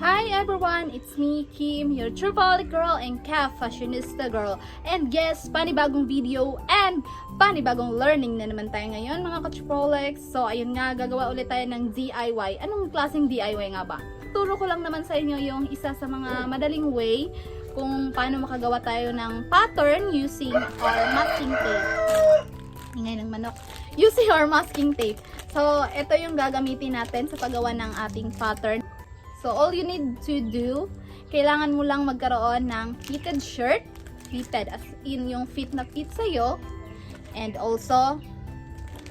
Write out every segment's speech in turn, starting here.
Hi everyone! It's me, Kim, your Tripoli girl and calf fashionista girl. And yes, panibagong video and panibagong learning na naman tayo ngayon mga ka-Tripolex. So ayun nga, gagawa ulit tayo ng DIY. Anong klaseng DIY nga ba? Turo ko lang naman sa inyo yung isa sa mga madaling way kung paano makagawa tayo ng pattern using our masking tape. Ingay ng manok. Using our masking tape. So ito yung gagamitin natin sa paggawa ng ating pattern. So, all you need to do, kailangan mo lang magkaroon ng fitted shirt. Fitted, as in yung fit na fit sa'yo. And also,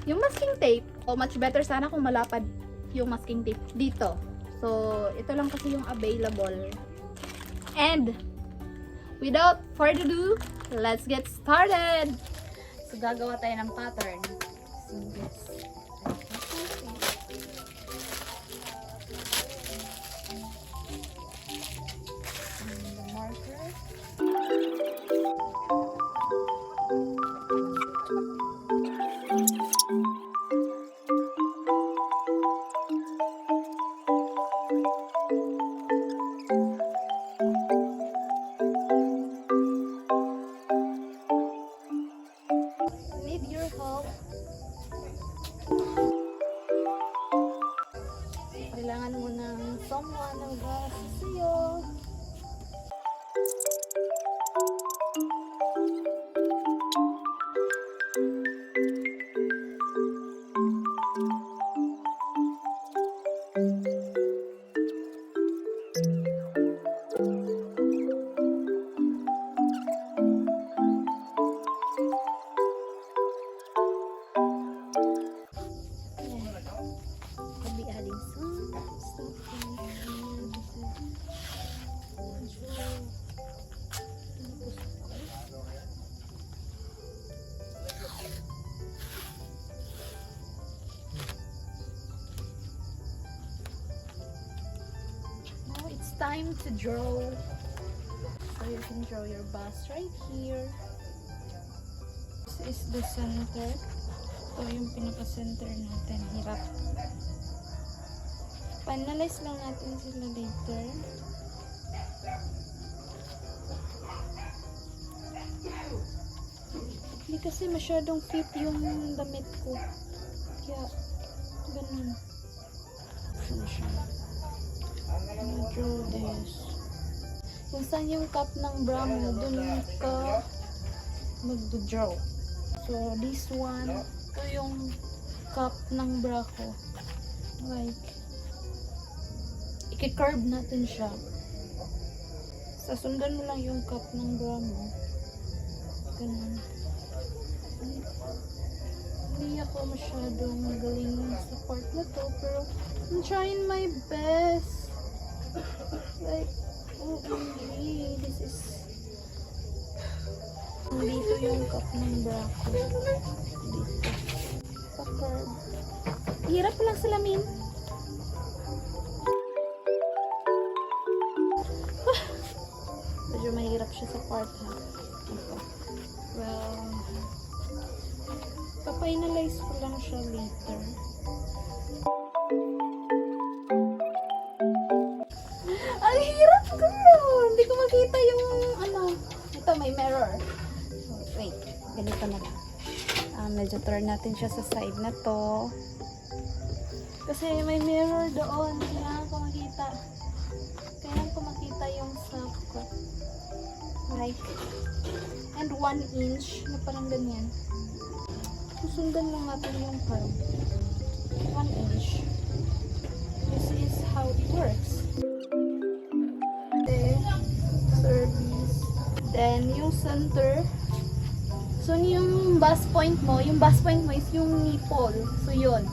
yung masking tape. O much better sana kung malapad yung masking tape dito. So, ito lang kasi yung available. And, without further ado, let's get started! So, gagawa tayo ng pattern. So, yes. Need your help. Kailangan mo ng someone ng gas sa'yo. Time to draw. So you can draw your bust right here. This is the center. Ito yung pinaka-center natin. Hirap. Finalize lang natin sila later. Hindi kasi masyadong fit yung damit ko. Kaya, ganun. Draw this. Kung saan yung cup ng bra mo, dun ka mag-draw. So, this one, ito yung cup ng bra ko. Like, i-curve natin siya. Sasundan mo lang yung cup ng bra mo. Ganun. Hindi ako masyadong magaling sa part na to, pero I'm trying my best. Like, OMG, this is dito yung cup ng bra ko. Dito. Pa-curve. Hirap lang salamin. Medyo mahirap siya sa part ha. Ito. Well, pa-finalize ko lang siya later. Ang hirap ko! Hindi ko makita yung ano. Ito, may mirror. Oh, wait, ganito na lang. Medyo turn natin siya sa side na to. Kasi may mirror doon. Kailangan ko makita. Kailangan ko makita yung self ko. Right? And 1 inch na parang ganyan. Susundan lang natin yung curve. 1 inch. This is how it works. Service. Then, yung center. So, yung bust point mo is yung nipple. So, yun.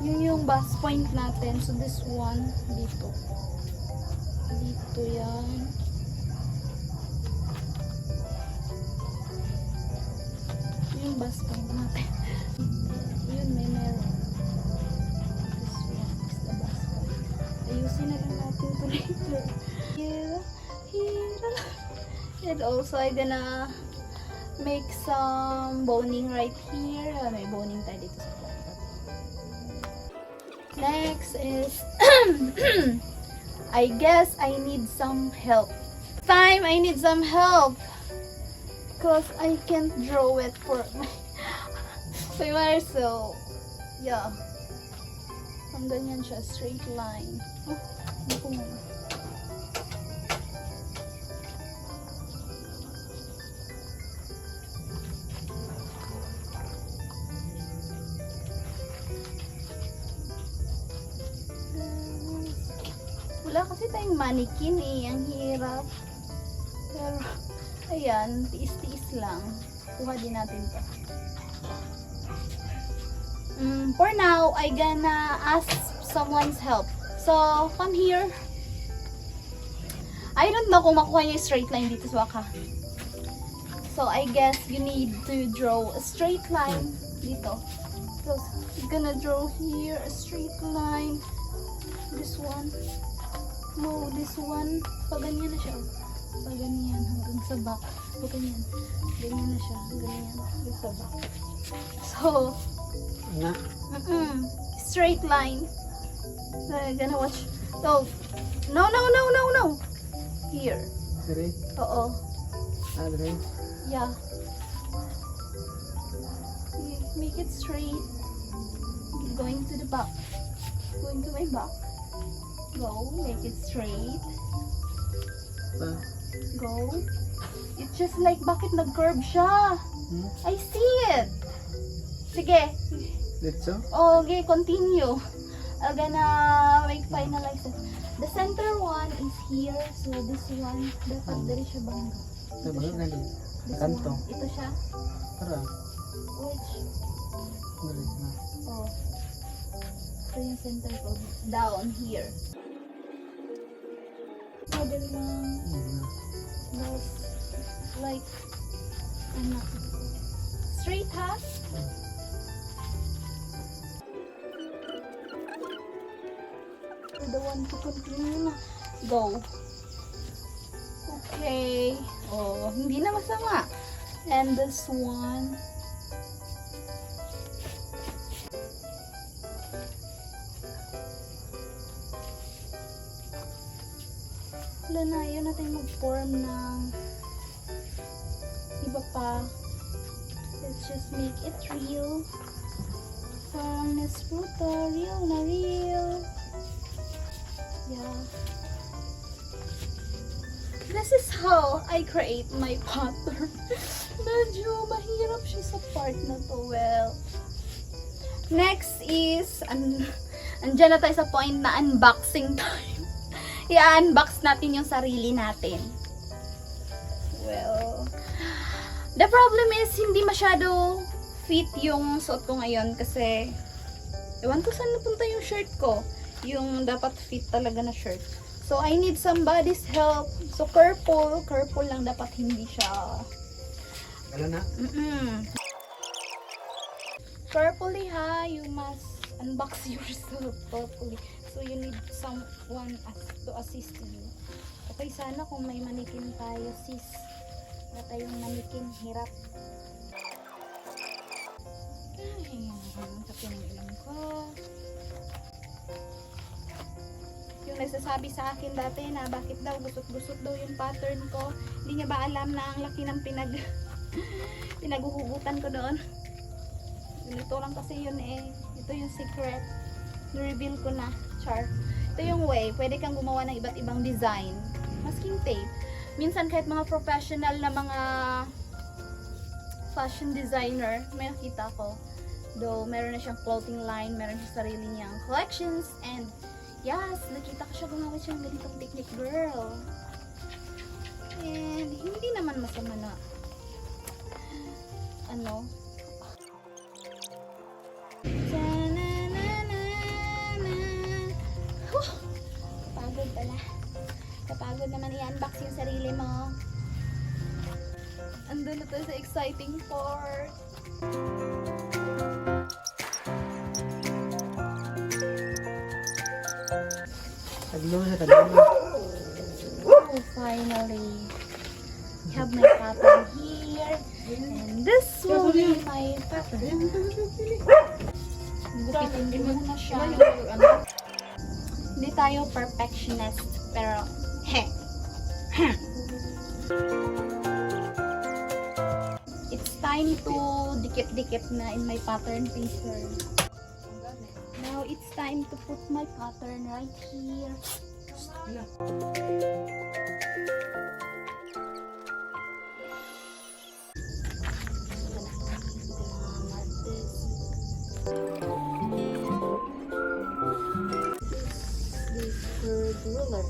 Yun yung bust point natin. So, this one, dito. Dito yan. Yung bust point natin. Yun, may meron. This one is the bust point. Ayusin na lang natin ito later. Here. And also, I'm gonna make some boning right here. May boning tayo dito sa front. Next is I guess I need some help. I need some help. Because I can't draw it for my mother. So, yeah. Ang ganyan siya, straight line. Oh, hindi ko muna. Wala kasi tayong mannequin eh. Ang hirap. Pero, ayan. Tiis-tiis lang. Kuha din natin to. For now, I gonna ask someone's help. So, come here. I don't know kung makuha niya yung straight line dito sa waka. So, I guess you need to draw a straight line dito. So, you're gonna draw here a straight line. This one. No, this one. Pag ganyan na siya. Pag ganyan hanggang sa back. Pag ganyan. Ganyan na siya. Ganyan. Hanggang sa back. So, straight line. So, I'm gonna watch. So, no. Here. Dire? Oo. Dire? Yeah. Make it straight. Going to the back. Going to my back. Go. Make it straight. Go. It's just like bakit nag-curve siya. I see it. Sige. Dito? Okay, continue. I'm gonna make finalize it. The center one is here. So this one, dapat dari siya bangga. Sabi nga gali. This Kanto. one. Ito siya. Para. Which? Dali na. Oh. Ito yung center ko. Down here. Model lang. Mas like ano. Straight ha? The one to continue na. Go. Okay. Oh, hindi na masama. And this one. Wala na, yun natin mag-form ng iba pa. Let's just make it real. Parang nasputa, real na real. Yeah. This is how I create my pattern. Medyo mahirap siya sa part na to. Well, next is, andyan na tayo sa point na unboxing time. I-unbox natin yung sarili natin. Well, the problem is, hindi masyado fit yung suot ko ngayon kasi, ewan ko saan napunta yung shirt ko. Yung dapat fit talaga na shirt. So, I need somebody's help. So, purple lang dapat, hindi siya. Wala na? Purpley ha, you must unbox yourself purpley. So, you need someone to assist you. Okay, sana kung may manikin tayo, sis. Wala tayong manikin, hirap. Tapi ng ilang ko. Yung nagsasabi sa akin dati na bakit daw gusot-gusot daw yung pattern ko. Hindi niya ba alam na ang laki ng pinaguhugutan ko doon. Ito lang kasi yun eh. Ito yung secret. Reveal ko na. Char. Ito yung way. Pwede kang gumawa ng iba't ibang design. Masking tape. Minsan kahit mga professional na mga fashion designer, may nakita ko. Though meron na siyang clothing line, meron siya sarili niyang collections, and yes, nakita ko siya gumamit siya ng ganitong technique, girl. And hindi naman masama na ano. Kapagod pala. Kapagod naman i-unbox yung sarili mo. Andun na tayo sa exciting part. Oh, finally. I have my pattern here. And this will be my pattern. Gupitin ko muna siya. Hindi Hindi tayo perfectionist, pero it's time to dikit-dikit na in my pattern paper. Now it's time to put my pattern right here. This curved ruler.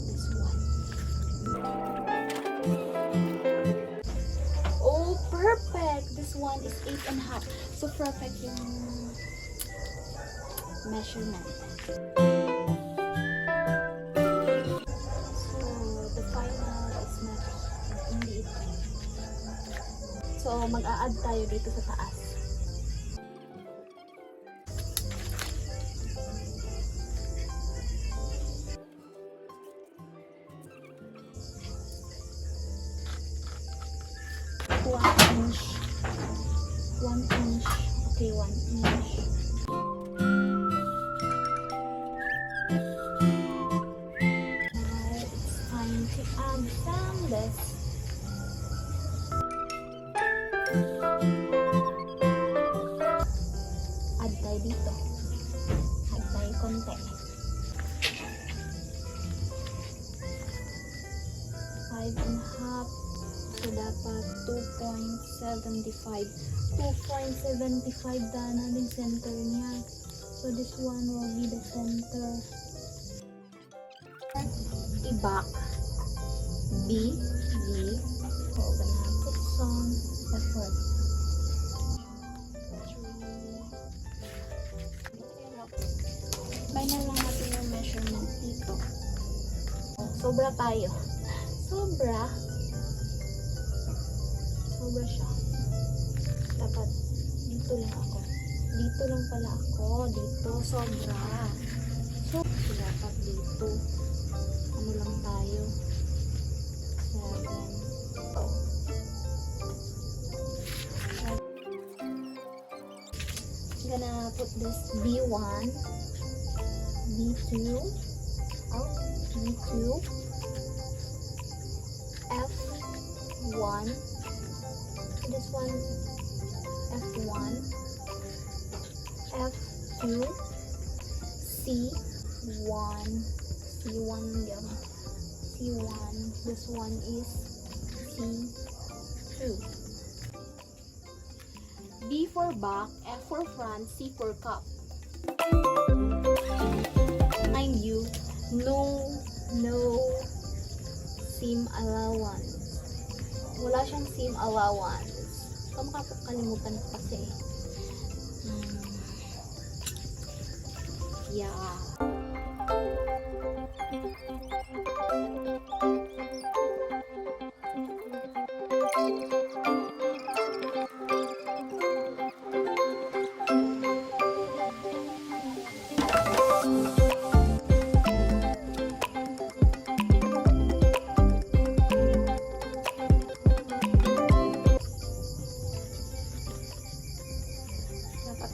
This one. Oh, perfect! This one is 8.5. So perfect yung measurement. So the final is not hindi ito. So mag-a-add tayo dito sa taas. One inch. Okay, 1 inch. Now it's time to add some this. Add tayo dito. Add tayo konti. 5.5. So dapat 2.75. 2.75 dana din center niya. So this one will be the center. I-back. B. So we're gonna put some effort. Final lang natin yung measurement dito. Sobra tayo. Sobra siya. Dapat dito lang ako. Dito lang pala ako. Dito, sobra. So, dapat dito. Ano lang tayo? 7. I'm gonna put this B1, B2, out, B2, F1, this one, F1, F2, C1, C1, this one is C2. B for back, F for front, C for cup. Mind you, no seam allowance. Wala siyang seam allowance. So, makakalimutan ko kasi. Yeah.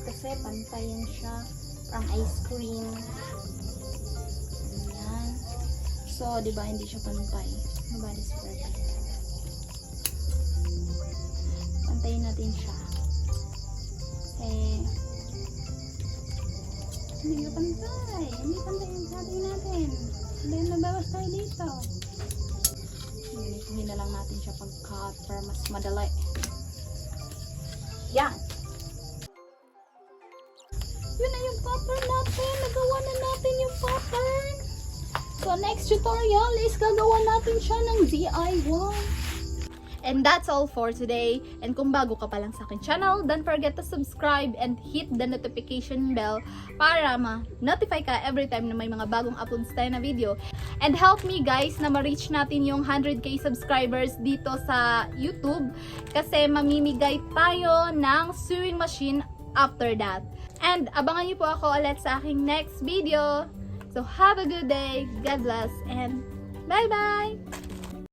Kasi pantayan siya from ice cream. Ayan. So, di ba hindi siya pantay? Nobody's perfect. Pantayin natin siya. Hindi pantay. Hindi pantay yung cutting natin. Hindi nabawas tayo dito. Hindi na lang natin siya pag-cut para mas madali. Yan. Yun na yung pattern natin. Nagawa na natin yung pattern. So, next tutorial is gagawa natin siya ng DIY. And that's all for today. And kung bago ka pa lang sa akin channel, don't forget to subscribe and hit the notification bell para ma-notify ka every time na may mga bagong uploads tayo na video. And help me guys na ma-reach natin yung 100k subscribers dito sa YouTube kasi mamimigay tayo ng sewing machine after that. And abangan niyo po ako ulit sa aking next video. So have a good day, God bless, and bye-bye!